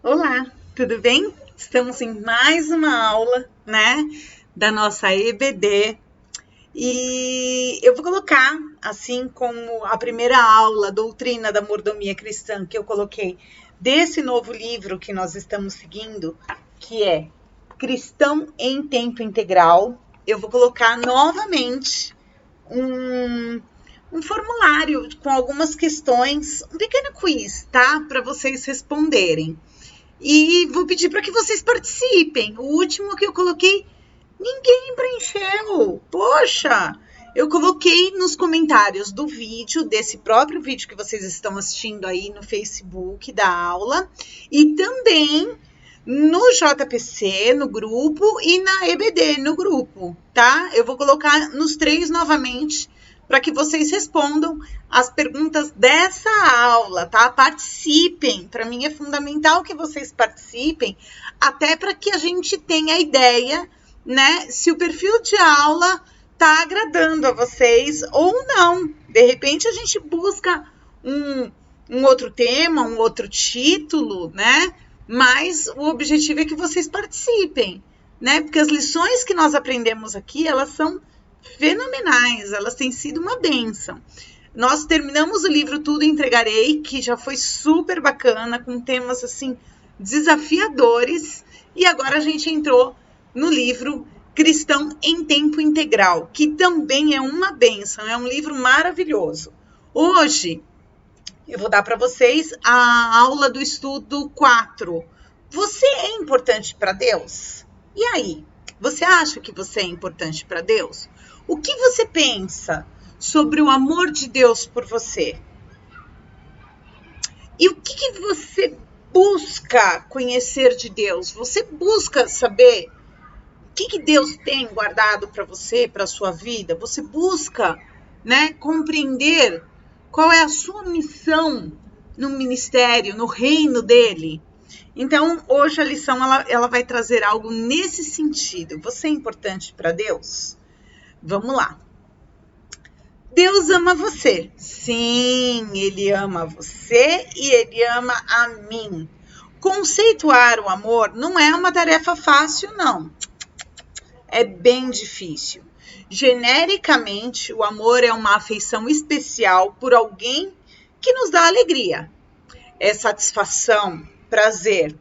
Olá, tudo bem? Estamos em mais uma aula, né, da nossa EBD. E eu vou colocar, assim como a primeira aula, Doutrina da Mordomia Cristã, que eu coloquei desse novo livro que nós estamos seguindo, que é Cristão em Tempo Integral. Eu vou colocar novamente um, um formulário com algumas questões, um pequeno quiz, tá? Para vocês responderem. E vou pedir para que vocês participem. O último que eu coloquei, ninguém preencheu. Poxa! Eu coloquei nos comentários do vídeo, desse próprio vídeo que vocês estão assistindo aí no Facebook da aula, e também no JPC, no grupo, e na EBD, no grupo, tá? Eu vou colocar nos três novamente para que vocês respondam as perguntas dessa aula, tá? Participem. Para mim é fundamental que vocês participem, até para que a gente tenha ideia, né, se o perfil de aula tá agradando a vocês ou não. De repente a gente busca um outro tema, um outro título, né? Mas o objetivo é que vocês participem, né? Porque as lições que nós aprendemos aqui, elas são fenomenais, elas têm sido uma bênção. Nós terminamos o livro Tudo Entregarei, que já foi super bacana, com temas assim desafiadores, e agora a gente entrou no livro Cristão em Tempo Integral, que também é uma bênção, é um livro maravilhoso. Hoje eu vou dar para vocês a aula do estudo 4. Você é importante para Deus? E aí? Você acha que você é importante para Deus? O que você pensa sobre o amor de Deus por você? E o que você busca conhecer de Deus? Você busca saber o que Deus tem guardado para você, para a sua vida? Você busca, né, compreender qual é a sua missão no ministério, no reino dele? Então, hoje a lição ela vai trazer algo nesse sentido. Você é importante para Deus? Vamos lá. Deus ama você. Sim, Ele ama você e Ele ama a mim. Conceituar o amor não é uma tarefa fácil, não. É bem difícil. Genericamente, o amor é uma afeição especial por alguém que nos dá alegria. É satisfação, prazer.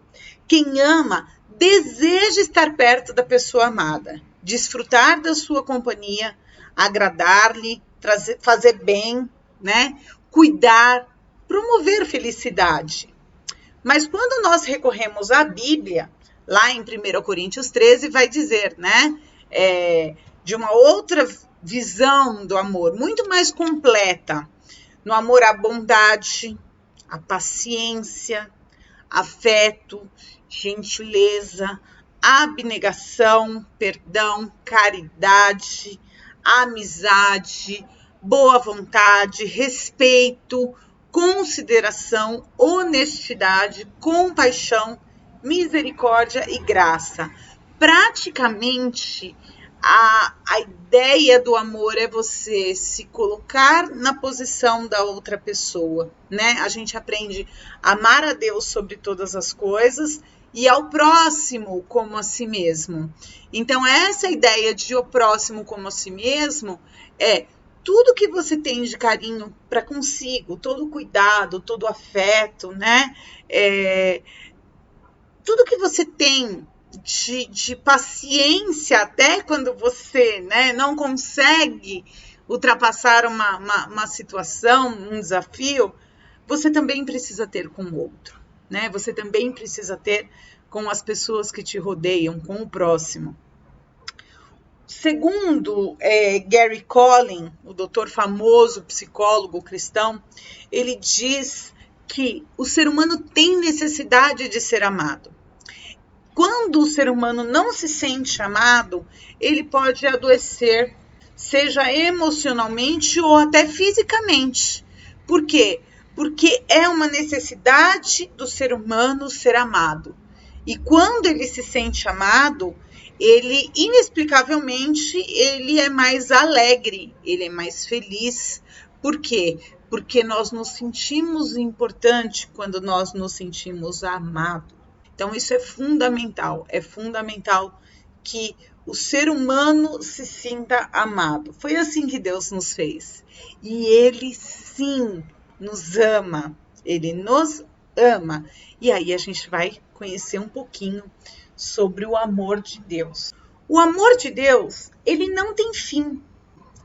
Quem ama deseja estar perto da pessoa amada, desfrutar da sua companhia, agradar-lhe, fazer bem, né? Cuidar, promover felicidade. Mas quando nós recorremos à Bíblia, lá em 1 Coríntios 13, vai dizer, né? De uma outra visão do amor, muito mais completa. No amor à bondade, à paciência, afeto, gentileza, abnegação, perdão, caridade, amizade, boa vontade, respeito, consideração, honestidade, compaixão, misericórdia e graça. Praticamente, a ideia do amor é você se colocar na posição da outra pessoa, né? A gente aprende a amar a Deus sobre todas as coisas e ao próximo como a si mesmo. Então, essa ideia de o próximo como a si mesmo é tudo que você tem de carinho para consigo, todo cuidado, todo afeto, né? Tudo que você tem de paciência até quando você, né, não consegue ultrapassar uma situação, um desafio, você também precisa ter com o outro, né? Você também precisa ter com as pessoas que te rodeiam, com o próximo. Segundo Gary Collin, o doutor famoso psicólogo cristão, ele diz que o ser humano tem necessidade de ser amado. Quando o ser humano não se sente amado, ele pode adoecer, seja emocionalmente ou até fisicamente. Por quê? Porque é uma necessidade do ser humano ser amado. E quando ele se sente amado, ele, inexplicavelmente, ele é mais alegre, ele é mais feliz. Por quê? Porque nós nos sentimos importantes quando nós nos sentimos amados. Então, isso é fundamental que o ser humano se sinta amado. Foi assim que Deus nos fez. E Ele, sim, nos ama. Ele nos ama. E aí a gente vai conhecer um pouquinho sobre o amor de Deus. O amor de Deus, ele não tem fim.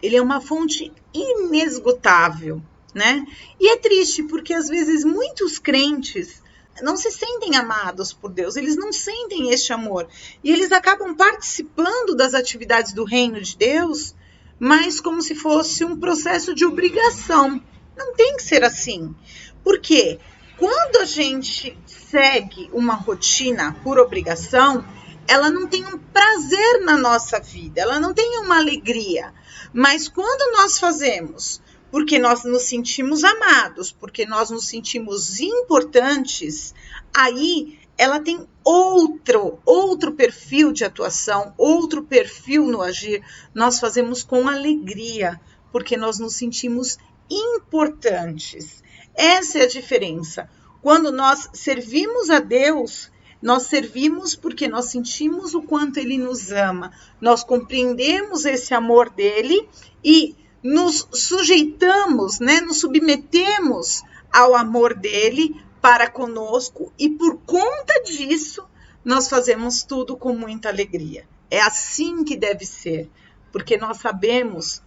Ele é uma fonte inesgotável, né? E é triste porque às vezes muitos crentes não se sentem amados por Deus, eles não sentem este amor. E eles acabam participando das atividades do reino de Deus, mas como se fosse um processo de obrigação. Não tem que ser assim. Por quê? Quando a gente segue uma rotina por obrigação, ela não tem um prazer na nossa vida, ela não tem uma alegria. Mas quando nós fazemos porque nós nos sentimos amados, porque nós nos sentimos importantes, aí ela tem outro perfil de atuação, outro perfil no agir. Nós fazemos com alegria, porque nós nos sentimos importantes. Essa é a diferença. Quando nós servimos a Deus, nós servimos porque nós sentimos o quanto Ele nos ama. Nós compreendemos esse amor dEle e nos sujeitamos, né? Nos submetemos ao amor dEle para conosco. E por conta disso, nós fazemos tudo com muita alegria. É assim que deve ser, porque nós sabemos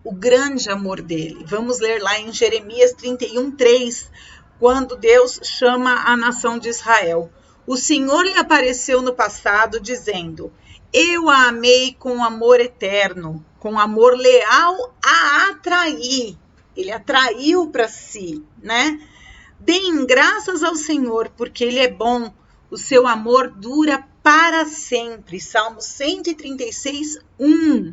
o grande amor dEle. Vamos ler lá em Jeremias 31:3, quando Deus chama a nação de Israel. O Senhor lhe apareceu no passado, dizendo: eu a amei com amor eterno, com amor leal a atrair. Ele atraiu para si, né? Deem graças ao Senhor, porque Ele é bom. O seu amor dura para sempre. Salmo 136:1.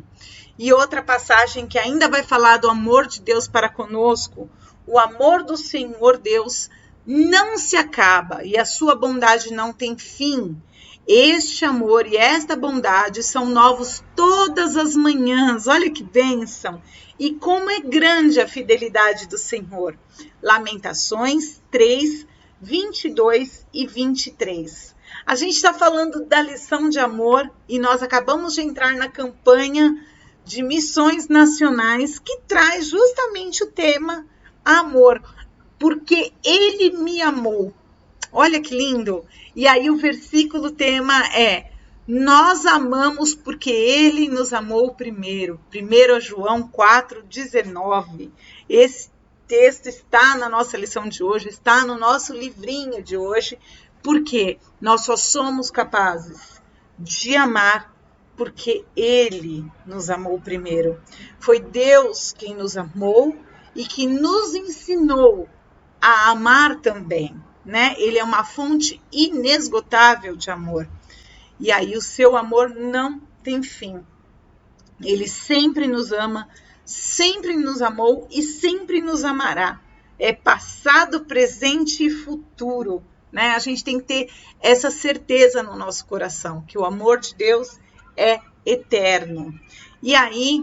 E outra passagem que ainda vai falar do amor de Deus para conosco. O amor do Senhor Deus não se acaba e a sua bondade não tem fim. Este amor e esta bondade são novos todas as manhãs. Olha que bênção! E como é grande a fidelidade do Senhor. Lamentações 3, 22 e 23. A gente está falando da lição de amor e nós acabamos de entrar na campanha de missões nacionais que traz justamente o tema amor, porque Ele me amou. Olha que lindo! E aí o versículo tema é: nós amamos porque Ele nos amou primeiro. 1 João 4:19. Esse texto está na nossa lição de hoje, está no nosso livrinho de hoje, porque nós só somos capazes de amar porque Ele nos amou primeiro. Foi Deus quem nos amou e que nos ensinou a amar também, né? Ele é uma fonte inesgotável de amor. E aí o seu amor não tem fim. Ele sempre nos ama, sempre nos amou e sempre nos amará. É passado, presente e futuro, né? A gente tem que ter essa certeza no nosso coração, que o amor de Deus é eterno. E aí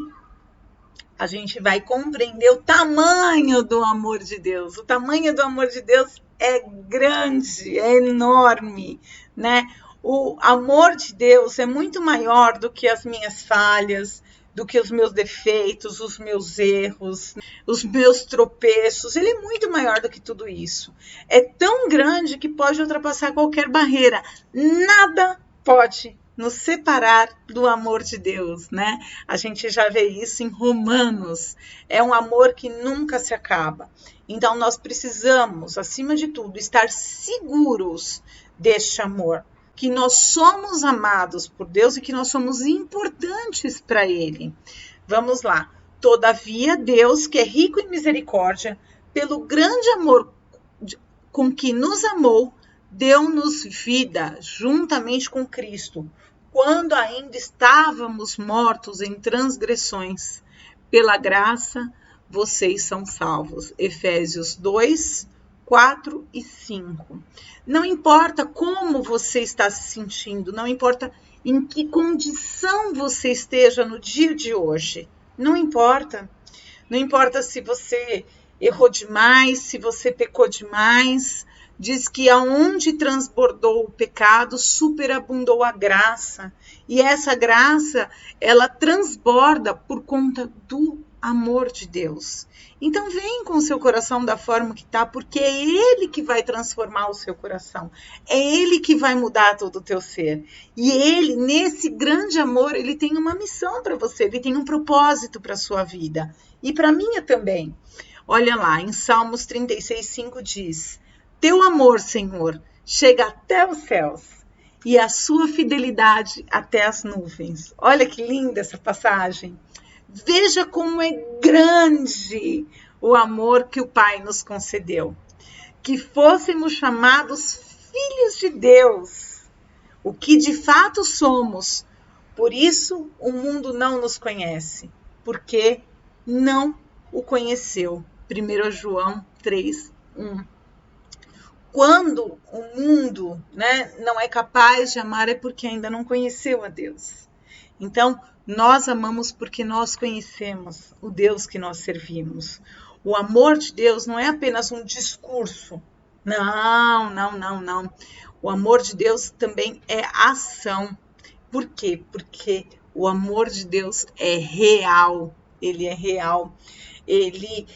a gente vai compreender o tamanho do amor de Deus. O tamanho do amor de Deus é grande, é enorme, né? O amor de Deus é muito maior do que as minhas falhas, do que os meus defeitos, os meus erros, os meus tropeços. Ele é muito maior do que tudo isso. É tão grande que pode ultrapassar qualquer barreira. Nada pode nos separar do amor de Deus, né? A gente já vê isso em Romanos. É um amor que nunca se acaba. Então, nós precisamos, acima de tudo, estar seguros deste amor, que nós somos amados por Deus e que nós somos importantes para Ele. Vamos lá. Todavia, Deus, que é rico em misericórdia, pelo grande amor com que nos amou, deu-nos vida juntamente com Cristo, quando ainda estávamos mortos em transgressões. Pela graça, vocês são salvos. Efésios 2, 4 e 5. Não importa como você está se sentindo, não importa em que condição você esteja no dia de hoje. Não importa. Não importa se você errou demais, se você pecou demais, diz que aonde transbordou o pecado, superabundou a graça. E essa graça, ela transborda por conta do amor de Deus. Então vem com o seu coração da forma que está, porque é Ele que vai transformar o seu coração. É Ele que vai mudar todo o teu ser. E Ele, nesse grande amor, Ele tem uma missão para você, Ele tem um propósito para a sua vida. E para a minha também. Olha lá, em Salmos 36:5 diz: Teu amor, Senhor, chega até os céus e a sua fidelidade até as nuvens. Olha que linda essa passagem. Veja como é grande o amor que o Pai nos concedeu. Que fôssemos chamados filhos de Deus, o que de fato somos. Por isso o mundo não nos conhece, porque não o conheceu. 1 João 3:1. Quando o mundo, não é capaz de amar, é porque ainda não conheceu a Deus. Então, nós amamos porque nós conhecemos o Deus que nós servimos. O amor de Deus não é apenas um discurso. Não. O amor de Deus também é ação. Por quê? Porque o amor de Deus é real. Ele é real. Ele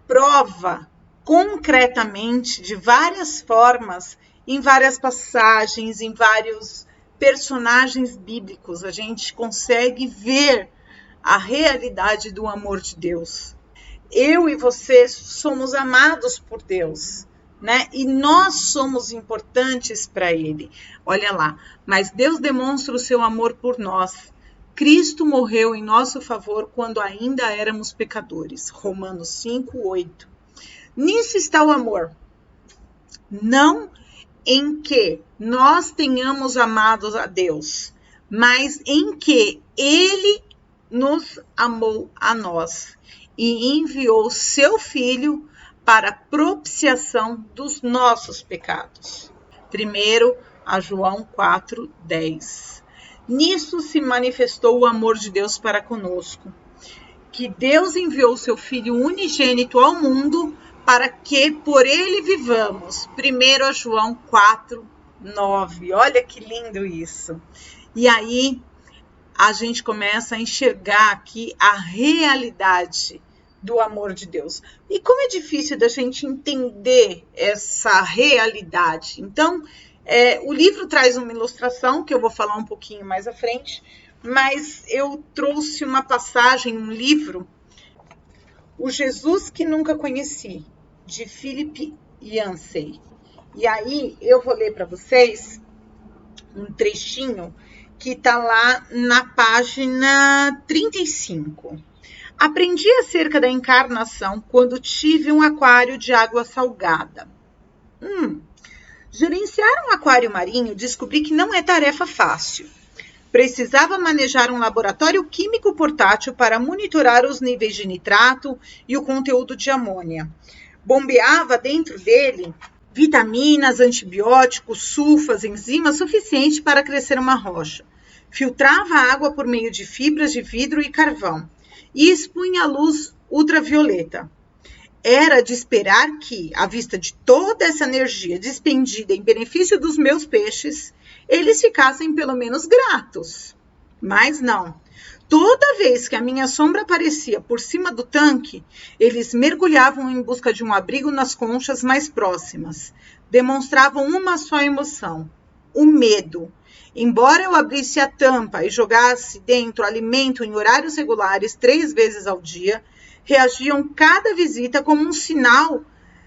prova concretamente, de várias formas, em várias passagens, em vários personagens bíblicos, a gente consegue ver a realidade do amor de Deus. Eu e você somos amados por Deus, e nós somos importantes para Ele. Olha lá, mas Deus demonstra o seu amor por nós. Cristo morreu em nosso favor quando ainda éramos pecadores. Romanos 5:8. Nisso está o amor. Não em que nós tenhamos amado a Deus, mas em que Ele nos amou a nós e enviou seu Filho para propiciação dos nossos pecados. 1 João 4:10. Nisso se manifestou o amor de Deus para conosco, que Deus enviou seu Filho unigênito ao mundo para que por ele vivamos. 1 João 4:9. Olha que lindo isso. E aí a gente começa a enxergar aqui a realidade do amor de Deus. E como é difícil da gente entender essa realidade. Então, o livro traz uma ilustração, que eu vou falar um pouquinho mais à frente, mas eu trouxe uma passagem, um livro, O Jesus que Nunca Conheci, de Philip Yancey. E aí eu vou ler para vocês um trechinho que está lá na página 35. Aprendi acerca da encarnação quando tive um aquário de água salgada. Gerenciar um aquário marinho descobri que não é tarefa fácil. Precisava manejar um laboratório químico portátil para monitorar os níveis de nitrato e o conteúdo de amônia. Bombeava dentro dele vitaminas, antibióticos, sulfas, enzimas suficientes para crescer uma rocha. Filtrava a água por meio de fibras de vidro e carvão e expunha a luz ultravioleta. Era de esperar que, à vista de toda essa energia despendida em benefício dos meus peixes, eles ficassem pelo menos gratos. Mas não. Toda vez que a minha sombra aparecia por cima do tanque, eles mergulhavam em busca de um abrigo nas conchas mais próximas. Demonstravam uma só emoção: o medo. Embora eu abrisse a tampa e jogasse dentro alimento em horários regulares 3 vezes ao dia, reagiam cada visita como um sinal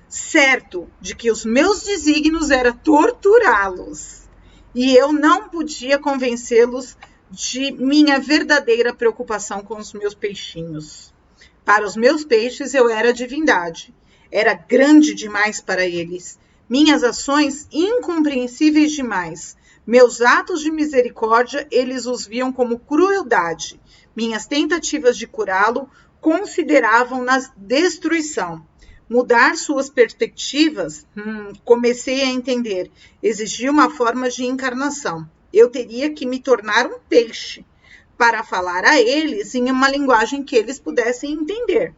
certo de que os meus desígnios era torturá-los. E eu não podia convencê-los de minha verdadeira preocupação com os meus peixinhos. Para os meus peixes eu era divindade. Era grande demais para eles. Minhas ações incompreensíveis demais. Meus atos de misericórdia, eles os viam como crueldade. Minhas tentativas de curá-lo consideravam-nas destruição. Mudar suas perspectivas, comecei a entender, exigia uma forma de encarnação. Eu teria que me tornar um peixe para falar a eles em uma linguagem que eles pudessem entender.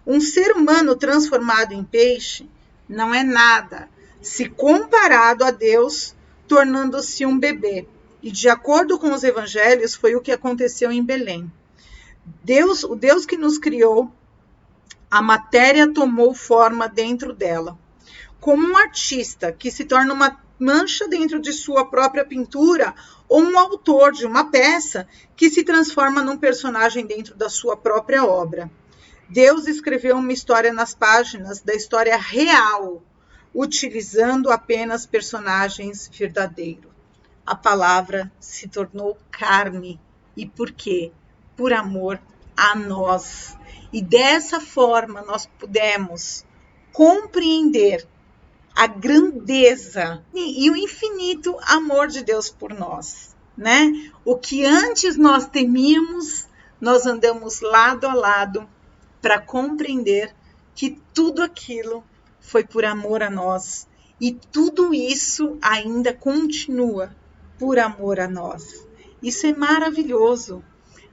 Um ser humano transformado em peixe não é nada se comparado a Deus, tornando-se um bebê. E de acordo com os evangelhos, foi o que aconteceu em Belém. O Deus que nos criou, a matéria tomou forma dentro dela. Como um artista que se torna uma mancha dentro de sua própria pintura, ou um autor de uma peça que se transforma num personagem dentro da sua própria obra. Deus escreveu uma história nas páginas da história real, utilizando apenas personagens verdadeiros. A palavra se tornou carne. E por quê? Por amor a nós. E dessa forma nós pudemos compreender a grandeza e o infinito amor de Deus por nós, né? O que antes nós temíamos, nós andamos lado a lado para compreender que tudo aquilo foi por amor a nós e tudo isso ainda continua por amor a nós. Isso é maravilhoso.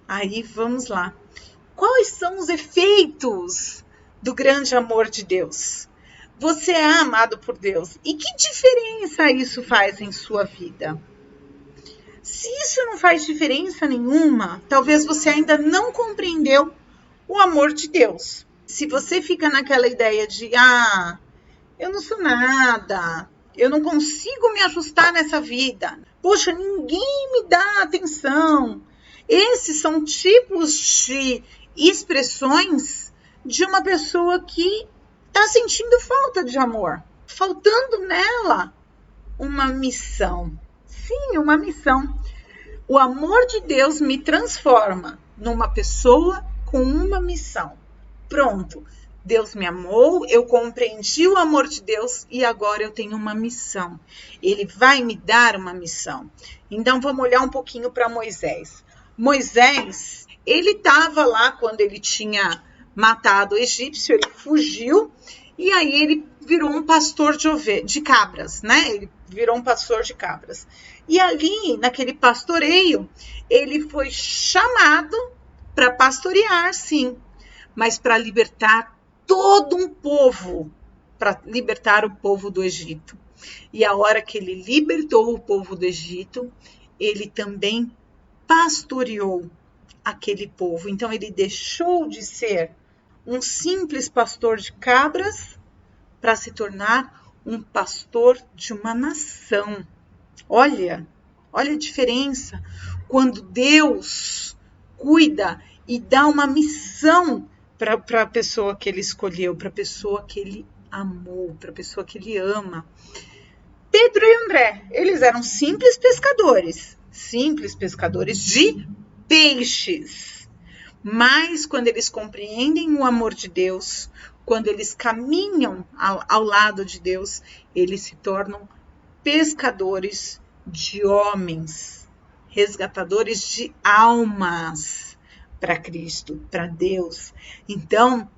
Aí vamos lá. Quais são os efeitos do grande amor de Deus? Você é amado por Deus. E que diferença isso faz em sua vida? Se isso não faz diferença nenhuma, talvez você ainda não compreendeu o amor de Deus. Se você fica naquela ideia de, eu não sou nada, eu não consigo me ajustar nessa vida, poxa, ninguém me dá atenção. Esses são tipos de expressões de uma pessoa que está sentindo falta de amor, faltando nela uma missão. Sim, uma missão. O amor de Deus me transforma numa pessoa com uma missão. Pronto, Deus me amou, eu compreendi o amor de Deus e agora eu tenho uma missão. Ele vai me dar uma missão. Então vamos olhar um pouquinho para Moisés. Moisés, ele estava lá quando ele tinha matado o egípcio, ele fugiu e aí ele virou um pastor de cabras, né? Ele virou um pastor de cabras. E ali, naquele pastoreio, ele foi chamado para pastorear, sim, mas para libertar todo um povo, para libertar o povo do Egito. E a hora que ele libertou o povo do Egito, ele também pastoreou aquele povo. Então ele deixou de ser um simples pastor de cabras para se tornar um pastor de uma nação. Olha a diferença. Quando Deus cuida e dá uma missão para a pessoa que ele escolheu, para a pessoa que ele amou, para a pessoa que ele ama. Pedro e André, eles eram simples pescadores de peixes. Mas quando eles compreendem o amor de Deus, quando eles caminham ao lado de Deus, eles se tornam pescadores de homens, resgatadores de almas para Cristo, para Deus. Então,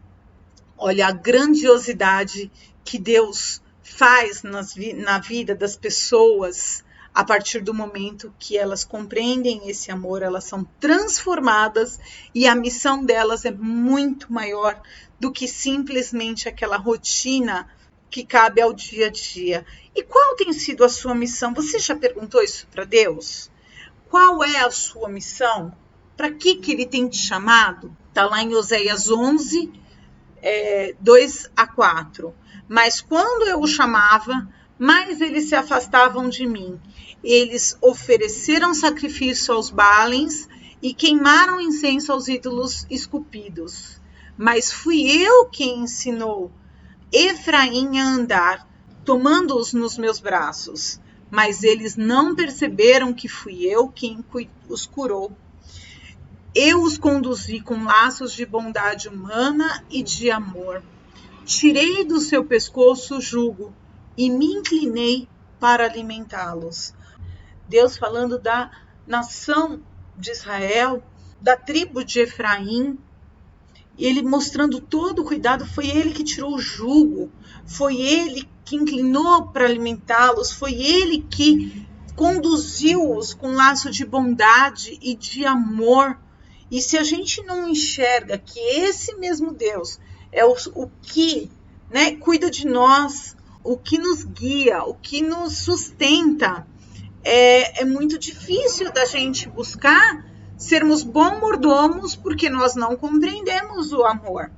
olha a grandiosidade que Deus faz na vida das pessoas. A partir do momento que elas compreendem esse amor, elas são transformadas e a missão delas é muito maior do que simplesmente aquela rotina que cabe ao dia a dia. E qual tem sido a sua missão? Você já perguntou isso para Deus? Qual é a sua missão? Para que ele tem te chamado? Está lá em Oséias 11, 2-4. Mas quando eu o chamava, mais eles se afastavam de mim. Eles ofereceram sacrifício aos Baalins e queimaram incenso aos ídolos esculpidos. Mas fui eu quem ensinou Efraim a andar, tomando-os nos meus braços. Mas eles não perceberam que fui eu quem os curou. Eu os conduzi com laços de bondade humana e de amor. Tirei do seu pescoço o jugo e me inclinei para alimentá-los. Deus falando da nação de Israel, da tribo de Efraim, e ele mostrando todo o cuidado. Foi ele que tirou o jugo, foi ele que inclinou para alimentá-los, foi ele que conduziu-os com laço de bondade e de amor. E se a gente não enxerga que esse mesmo Deus é o que, né, cuida de nós, o que nos guia, o que nos sustenta. É muito difícil da gente buscar sermos bons mordomos porque nós não compreendemos o amor.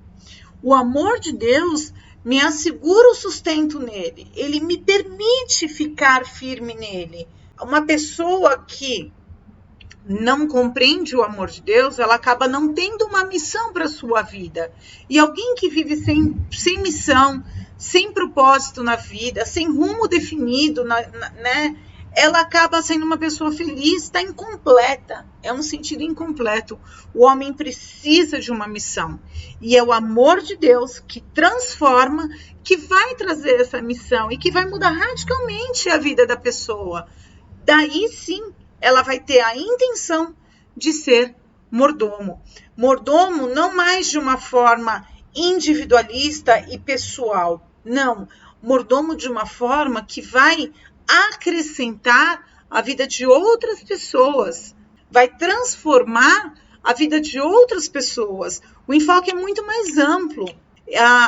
O amor de Deus me assegura o sustento nele. Ele me permite ficar firme nele. Uma pessoa que não compreende o amor de Deus, ela acaba não tendo uma missão para a sua vida. E alguém que vive sem missão, sem propósito na vida, sem rumo definido, né? Ela acaba sendo uma pessoa feliz, está incompleta, é um sentido incompleto. O homem precisa de uma missão, e é o amor de Deus que transforma, que vai trazer essa missão e que vai mudar radicalmente a vida da pessoa. Daí sim, ela vai ter a intenção de ser mordomo. Mordomo não mais de uma forma individualista e pessoal, não. Mordomo de uma forma que vai acrescentar a vida de outras pessoas, vai transformar a vida de outras pessoas. O enfoque é muito mais amplo.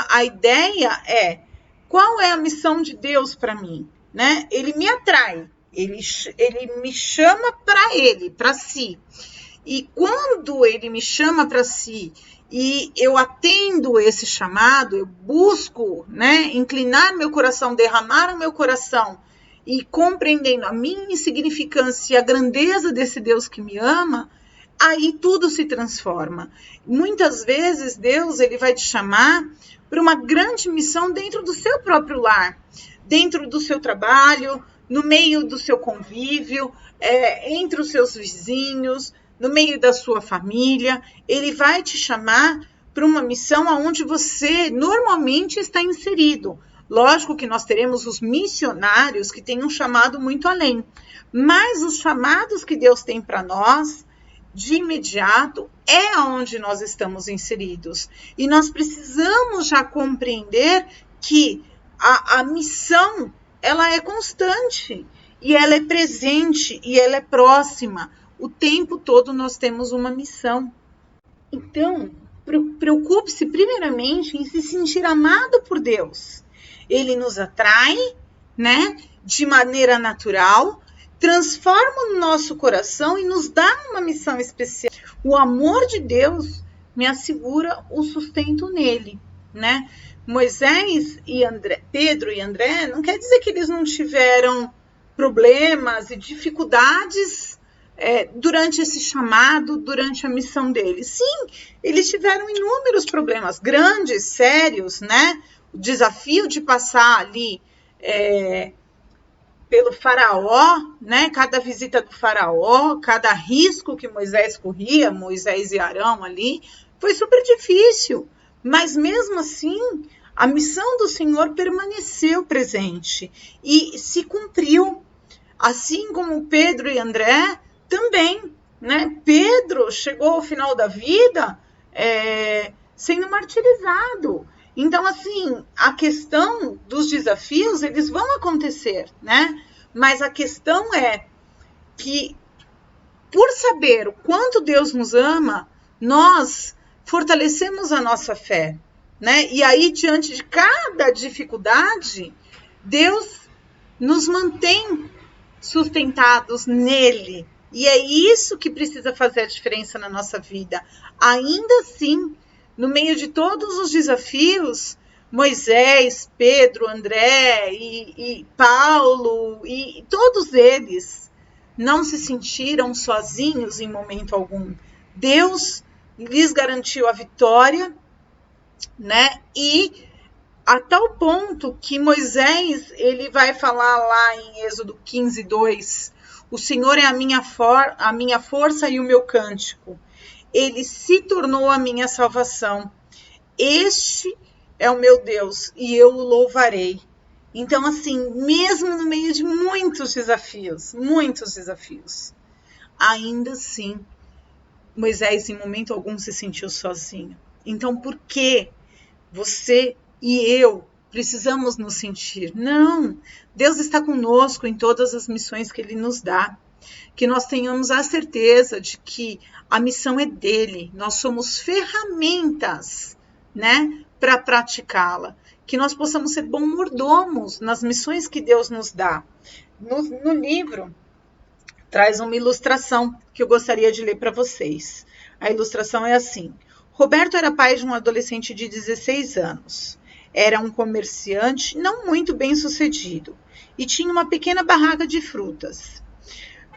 A ideia é, qual é a missão de Deus para mim? Né? Ele me atrai, ele me chama para si. E quando ele me chama para si e eu atendo esse chamado, eu busco, né, inclinar meu coração, derramar o meu coração, e compreendendo a minha insignificância e a grandeza desse Deus que me ama, aí tudo se transforma. Muitas vezes Deus ele vai te chamar para uma grande missão dentro do seu próprio lar, dentro do seu trabalho, no meio do seu convívio, entre os seus vizinhos, no meio da sua família. Ele vai te chamar para uma missão onde você normalmente está inserido. Lógico que nós teremos os missionários que têm um chamado muito além, mas os chamados que Deus tem para nós, de imediato, é onde nós estamos inseridos. E nós precisamos já compreender que a missão, ela é constante, e ela é presente, e ela é próxima. O tempo todo nós temos uma missão. Então, preocupe-se primeiramente em se sentir amado por Deus. Ele nos atrai, né, de maneira natural, transforma o nosso coração e nos dá uma missão especial. O amor de Deus me assegura o sustento nele, né? Moisés e Pedro e André, não quer dizer que eles não tiveram problemas e dificuldades durante esse chamado, durante a missão deles. Sim, eles tiveram inúmeros problemas, grandes, sérios, né? O desafio de passar ali pelo faraó, né? Cada visita do faraó, cada risco que Moisés corria, Moisés e Arão ali, foi super difícil. Mas mesmo assim, a missão do Senhor permaneceu presente e se cumpriu. Assim como Pedro e André também, né? Pedro chegou ao final da vida sendo martirizado. Então, assim, a questão dos desafios, eles vão acontecer, né? Mas a questão é que, por saber o quanto Deus nos ama, nós fortalecemos a nossa fé, né? E aí, diante de cada dificuldade, Deus nos mantém sustentados nele. E é isso que precisa fazer a diferença na nossa vida. Ainda assim, no meio de todos os desafios, Moisés, Pedro, André e Paulo, e todos eles não se sentiram sozinhos em momento algum. Deus lhes garantiu a vitória, né? E a tal ponto que Moisés ele vai falar lá em Êxodo 15:2, o Senhor é a minha força e o meu cântico. Ele se tornou a minha salvação. Este é o meu Deus e eu o louvarei. Então, assim, mesmo no meio de muitos desafios, ainda assim, Moisés em momento algum se sentiu sozinho. Então, por que você e eu precisamos nos sentir? Não, Deus está conosco em todas as missões que Ele nos dá. Que nós tenhamos a certeza de que a missão é dele. Nós somos ferramentas, né, para praticá-la, que nós possamos ser bons mordomos nas missões que Deus nos dá. No livro, traz uma ilustração que eu gostaria de ler para vocês. A ilustração é assim: Roberto era pai de um adolescente de 16 anos. Era um comerciante não muito bem sucedido e tinha uma pequena barraca de frutas.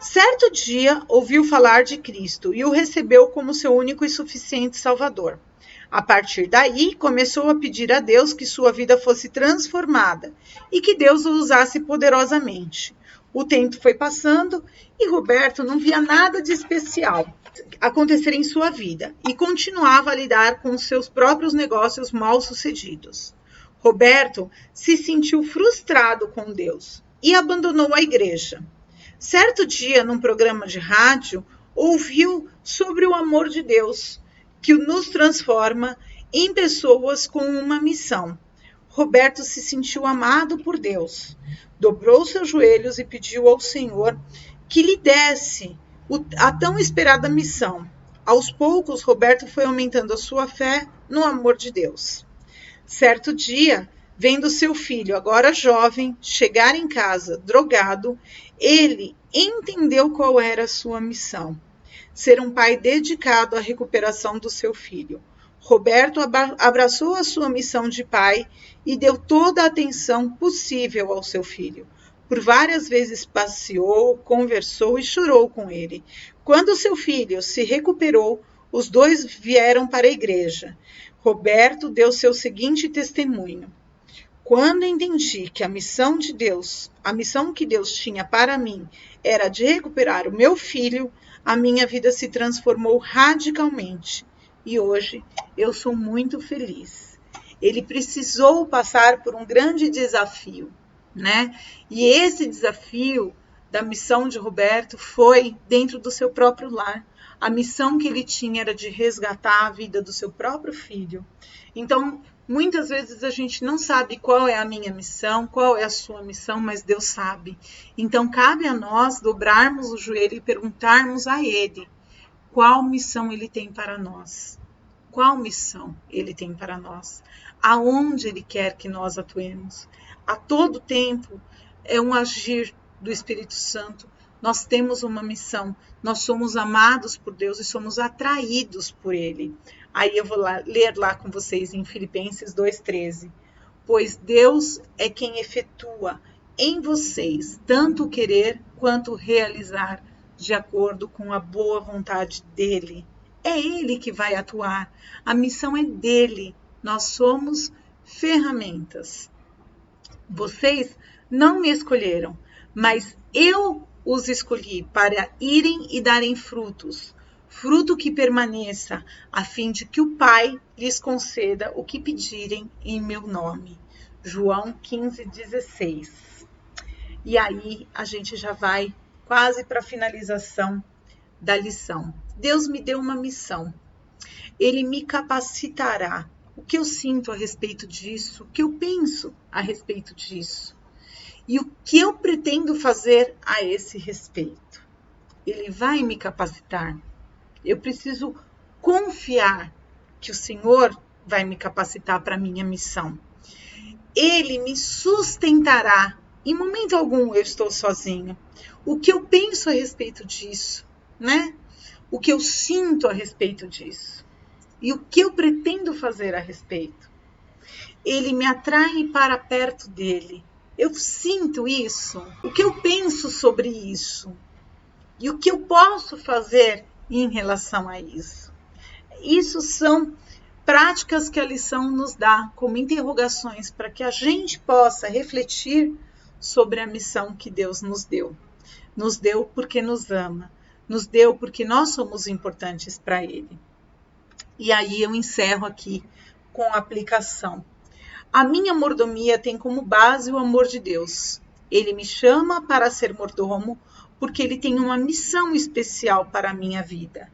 Certo dia, ouviu falar de Cristo e o recebeu como seu único e suficiente Salvador. A partir daí, começou a pedir a Deus que sua vida fosse transformada e que Deus o usasse poderosamente. O tempo foi passando e Roberto não via nada de especial acontecer em sua vida e continuava a lidar com seus próprios negócios mal sucedidos. Roberto se sentiu frustrado com Deus e abandonou a igreja. Certo dia, num programa de rádio, ouviu sobre o amor de Deus, que nos transforma em pessoas com uma missão. Roberto se sentiu amado por Deus, dobrou seus joelhos e pediu ao Senhor que lhe desse a tão esperada missão. Aos poucos, Roberto foi aumentando a sua fé no amor de Deus. Certo dia, vendo seu filho, agora jovem, chegar em casa drogado, ele entendeu qual era a sua missão: ser um pai dedicado à recuperação do seu filho. Roberto abraçou a sua missão de pai e deu toda a atenção possível ao seu filho. Por várias vezes passeou, conversou e chorou com ele. Quando seu filho se recuperou, os dois vieram para a igreja. Roberto deu seu seguinte testemunho: quando entendi que a missão que Deus tinha para mim era de recuperar o meu filho, a minha vida se transformou radicalmente. E hoje eu sou muito feliz. Ele precisou passar por um grande desafio, né? E esse desafio da missão de Roberto foi dentro do seu próprio lar. A missão que ele tinha era de resgatar a vida do seu próprio filho. Então, muitas vezes a gente não sabe qual é a minha missão, qual é a sua missão, mas Deus sabe. Então, cabe a nós dobrarmos o joelho e perguntarmos a Ele qual missão Ele tem para nós. Qual missão Ele tem para nós? Aonde Ele quer que nós atuemos? A todo tempo é um agir do Espírito Santo. Nós temos uma missão, nós somos amados por Deus e somos atraídos por Ele. Aí eu vou ler lá com vocês em Filipenses 2,13. Pois Deus é quem efetua em vocês tanto o querer quanto o realizar, de acordo com a boa vontade dEle. É Ele que vai atuar, a missão é dEle, nós somos ferramentas. Vocês não me escolheram, mas eu os escolhi para irem e darem frutos, fruto que permaneça, a fim de que o Pai lhes conceda o que pedirem em meu nome. João 15,16. E aí a gente já vai quase para a finalização da lição. Deus me deu uma missão. Ele me capacitará. O que eu sinto a respeito disso, o que eu penso a respeito disso. E o que eu pretendo fazer a esse respeito? Ele vai me capacitar. Eu preciso confiar que o Senhor vai me capacitar para a minha missão. Ele me sustentará. Em momento algum eu estou sozinho. O que eu penso a respeito disso, né? O que eu sinto a respeito disso. E o que eu pretendo fazer a respeito. Ele me atrai para perto dele. Eu sinto isso. O que eu penso sobre isso? E o que eu posso fazer em relação a isso? Isso são práticas que a lição nos dá como interrogações para que a gente possa refletir sobre a missão que Deus nos deu. Nos deu porque nos ama. Nos deu porque nós somos importantes para Ele. E aí eu encerro aqui com a aplicação. A minha mordomia tem como base o amor de Deus. Ele me chama para ser mordomo porque Ele tem uma missão especial para a minha vida.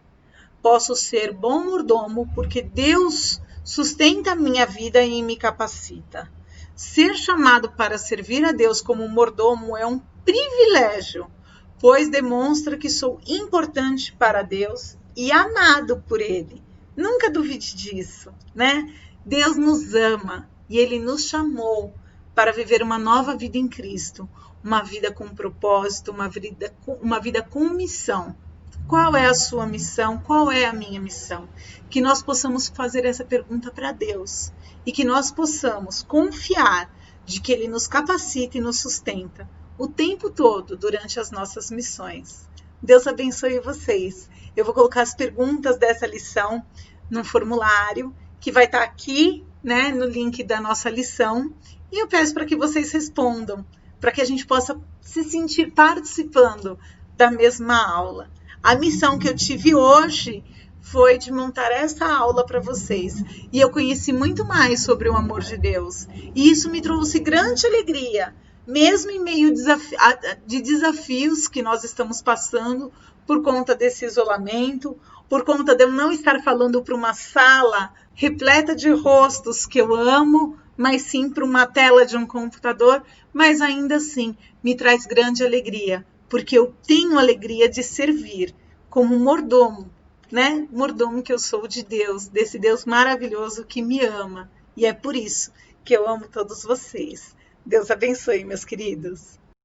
Posso ser bom mordomo porque Deus sustenta a minha vida e me capacita. Ser chamado para servir a Deus como mordomo é um privilégio, pois demonstra que sou importante para Deus e amado por Ele. Nunca duvide disso, né? Deus nos ama e Ele nos chamou para viver uma nova vida em Cristo, uma vida com propósito, uma vida com missão. Qual é a sua missão? Qual é a minha missão? Que nós possamos fazer essa pergunta para Deus e que nós possamos confiar de que Ele nos capacita e nos sustenta o tempo todo durante as nossas missões. Deus abençoe vocês. Eu vou colocar as perguntas dessa lição num formulário que vai estar aqui, né, no link da nossa lição, e eu peço para que vocês respondam, para que a gente possa se sentir participando da mesma aula. A missão que eu tive hoje foi de montar essa aula para vocês, e eu conheci muito mais sobre o amor de Deus, e isso me trouxe grande alegria, mesmo em meio de desafios que nós estamos passando por conta desse isolamento, por conta de eu não estar falando para uma sala repleta de rostos que eu amo, mas sim para uma tela de um computador, mas ainda assim me traz grande alegria, porque eu tenho alegria de servir como mordomo, né? Mordomo que eu sou de Deus, desse Deus maravilhoso que me ama, e é por isso que eu amo todos vocês. Deus abençoe, meus queridos.